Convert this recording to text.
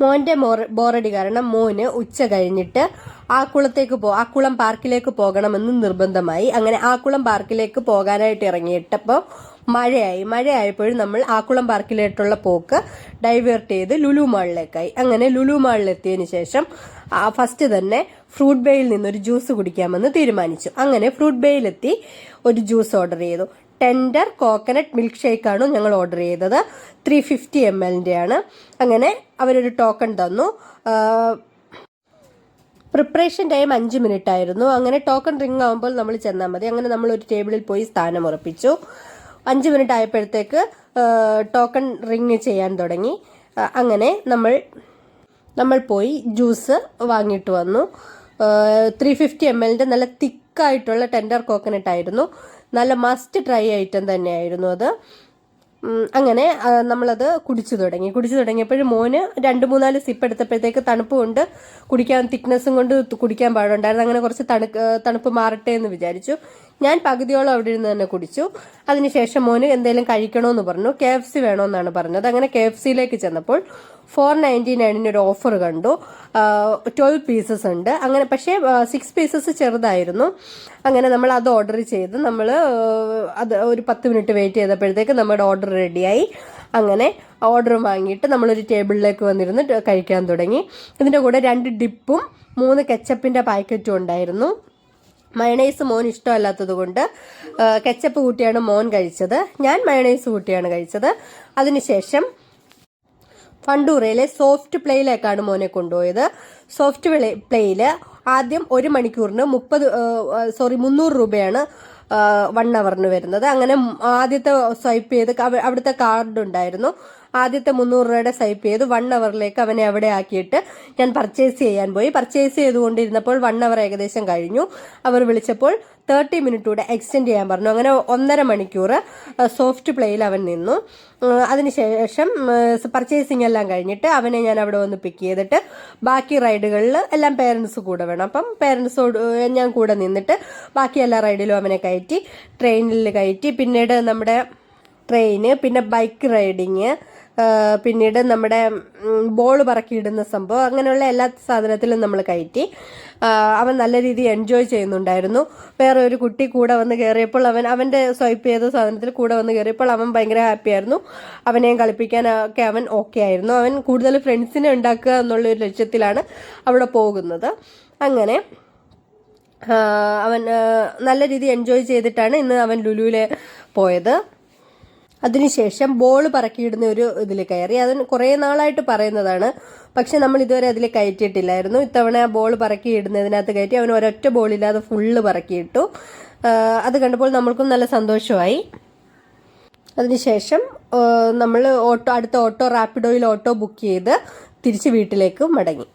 മോൻ്റെ ബോറടി കാരണം മോന് ഉച്ച കഴിഞ്ഞിട്ട് ആക്കുളം പാർക്കിലേക്ക് പോകണമെന്ന് നിർബന്ധമായി. അങ്ങനെ ആക്കുളം പാർക്കിലേക്ക് പോകാനായിട്ട് ഇറങ്ങിയിട്ടപ്പോൾ മഴയായപ്പോഴും നമ്മൾ ആക്കുളം പാർക്കിലേക്കുള്ള പോക്ക് ഡൈവേർട്ട് ചെയ്ത് ലുലു മാളിലേക്കായി. അങ്ങനെ ലുലു മാളിലെത്തിയതിന് ശേഷം ഫസ്റ്റ് തന്നെ ഫ്രൂട്ട് ബേയിൽ നിന്നൊരു ജ്യൂസ് കുടിക്കാമെന്ന് തീരുമാനിച്ചു. അങ്ങനെ ഫ്രൂട്ട് ബേയിലെത്തി ഒരു ജ്യൂസ് ഓർഡർ ചെയ്തു. ടെൻഡർ കോക്കനട്ട് മിൽക്ക് ഷേക്കാണ് ഞങ്ങൾ ഓർഡർ ചെയ്തത്. 350 ml ആണ്. അങ്ങനെ അവരൊരു ടോക്കൺ തന്നു. പ്രിപ്പറേഷൻ ടൈം 5 മിനിറ്റ് ആയിരുന്നു. അങ്ങനെ ടോക്കൺ റിംഗ് ആകുമ്പോൾ നമ്മൾ ചെന്നാൽ മതി. അങ്ങനെ നമ്മൾ ഒരു ടേബിളിൽ പോയി സ്ഥാനം ഉറപ്പിച്ചു. 5 മിനിറ്റ് ആയപ്പോഴത്തേക്ക് ടോക്കൺ റിംഗ് ചെയ്യാൻ തുടങ്ങി. അങ്ങനെ നമ്മൾ പോയി ജ്യൂസ് വാങ്ങിയിട്ട് വന്നു. 350 ml നല്ല തിക്കായിട്ടുള്ള ടെൻഡർ കോക്കനട്ട് ആയിരുന്നു. നല്ല മസ്റ്റ് ട്രൈ ഐറ്റം തന്നെയായിരുന്നു അത്. അങ്ങനെ നമ്മളത് കുടിച്ചു തുടങ്ങിയപ്പോഴും മോന് 2-3-4 സിപ്പ് എടുത്തപ്പോഴത്തേക്ക് തണുപ്പ് കൊണ്ട് തിക്നെസ്സും കൊണ്ട് കുടിക്കാൻ പാടുണ്ടായിരുന്നു. അങ്ങനെ കുറച്ച് തണുപ്പ് മാറട്ടെ എന്ന് വിചാരിച്ചു. ഞാൻ പകുതിയോളം അവിടെ ഇരുന്ന് തന്നെ കുടിച്ചു. അതിനുശേഷം മോന് എന്തെങ്കിലും കഴിക്കണമെന്ന് പറഞ്ഞു. KFC വേണമെന്നാണ് പറഞ്ഞത്. അങ്ങനെ KFCയിലേക്ക് ചെന്നപ്പോൾ 499 ഒരു ഓഫർ കണ്ടു. 12 പീസസ് ഉണ്ട്. അങ്ങനെ പക്ഷേ 6 പീസസ് ചെറുതായിരുന്നു. അങ്ങനെ നമ്മൾ അത് ഓർഡർ ചെയ്ത് അത് ഒരു 10 മിനിറ്റ് വെയിറ്റ് ചെയ്തപ്പോഴത്തേക്ക് നമ്മുടെ ഓർഡർ റെഡിയായി. അങ്ങനെ ഓർഡർ വാങ്ങിയിട്ട് നമ്മളൊരു ടേബിളിലേക്ക് വന്നിരുന്ന് കഴിക്കാൻ തുടങ്ങി. ഇതിൻ്റെ കൂടെ 2 ഡിപ്പും 3 കെച്ചപ്പിൻ്റെ പാക്കറ്റും ഉണ്ടായിരുന്നു. മയണൈസ് മോൻ ഇഷ്ടമല്ലാത്തത് കൊണ്ട് കെച്ചപ്പ് കൂട്ടിയാണ് മോൻ കഴിച്ചത്. ഞാൻ മയണൈസ് കൂട്ടിയാണ് കഴിച്ചത്. അതിനുശേഷം ഫണ്ടൂറയിലെ സോഫ്റ്റ് പ്ലേയിലേക്കാണ് മോനെ കൊണ്ടുപോയത്. സോഫ്റ്റ് പ്ലേയിൽ ആദ്യം 1 മണിക്കൂറിന് 300 രൂപയാണ് 1 അവറിന് വരുന്നത്. അങ്ങനെ ആദ്യത്തെ സ്വൈപ്പ് ചെയ്ത് അവിടുത്തെ കാർഡ് ഉണ്ടായിരുന്നു. ആദ്യത്തെ 300 രൂപയുടെ സ്വൈപ്പ് ചെയ്ത് 1 അവറിലേക്ക് അവനെ അവിടെ ആക്കിയിട്ട് ഞാൻ പർച്ചേസ് ചെയ്യാൻ പോയി. പർച്ചേസ് ചെയ്തുകൊണ്ടിരുന്നപ്പോൾ 1 അവർ ഏകദേശം കഴിഞ്ഞു. അവർ വിളിച്ചപ്പോൾ 30 മിനിറ്റ് കൂടെ എക്സ്റ്റെൻഡ് ചെയ്യാൻ പറഞ്ഞു. അങ്ങനെ 1.5 മണിക്കൂർ സോഫ്റ്റ് പ്ലേയിൽ അവൻ നിന്നു. അതിനുശേഷം പർച്ചേസിങ് എല്ലാം കഴിഞ്ഞിട്ട് അവനെ ഞാൻ അവിടെ വന്ന് പിക്ക് ചെയ്തിട്ട് ബാക്കി റൈഡുകളിൽ എല്ലാം പേരൻസ് കൂടെ വേണം. അപ്പം പേരൻസോട് ഞാൻ കൂടെ നിന്നിട്ട് ബാക്കി എല്ലാ റൈഡിലും അവനെ കയറ്റി. ട്രെയിനിൽ കയറ്റി. പിന്നീട് നമ്മുടെ ട്രെയിന്, പിന്നെ ബൈക്ക് റൈഡിങ്, പിന്നീട് നമ്മുടെ ബോൾ പറക്കിയിടുന്ന സംഭവം, അങ്ങനെയുള്ള എല്ലാ സാധനത്തിലും നമ്മൾ കയറ്റി. അവൻ നല്ല രീതിയിൽ എൻജോയ് ചെയ്യുന്നുണ്ടായിരുന്നു. വേറെ ഒരു കുട്ടി കൂടെ വന്ന് കയറിയപ്പോൾ അവൻ്റെ സ്വൈപ്പ് ചെയ്ത സാധനത്തിൽ കൂടെ വന്ന് കയറിയപ്പോൾ അവൻ ഭയങ്കര ഹാപ്പി ആയിരുന്നു. അവനെയും കളിപ്പിക്കാനൊക്കെ അവൻ ഓക്കെ ആയിരുന്നു. അവൻ കൂടുതൽ ഫ്രണ്ട്സിനെ ഉണ്ടാക്കുക എന്നുള്ളൊരു ലക്ഷ്യത്തിലാണ് അവിടെ പോകുന്നത്. അങ്ങനെ അവൻ നല്ല രീതിയിൽ എൻജോയ് ചെയ്തിട്ടാണ് ഇന്ന് അവൻ ലുലുവിൽ പോയത്. അതിനുശേഷം ബോൾ പറക്കിയിടുന്ന ഒരു ഇതിൽ കയറി. അതിന് കുറേ നാളായിട്ട് പറയുന്നതാണ്, പക്ഷെ നമ്മൾ ഇതുവരെ അതിൽ കയറ്റിയിട്ടില്ലായിരുന്നു. ഇത്തവണ ആ ബോൾ പറക്കിയിടുന്നതിനകത്ത് കയറ്റി. അവൻ ഒരൊറ്റ ബോളില്ലാതെ ഫുള്ള് പറക്കിയിട്ടു. അത് കണ്ടപ്പോൾ നമ്മൾക്കും നല്ല സന്തോഷമായി. അതിനുശേഷം നമ്മൾ അടുത്ത റാപ്പിഡോയിൽ ഓട്ടോ ബുക്ക് ചെയ്ത് തിരിച്ച് വീട്ടിലേക്ക് മടങ്ങി.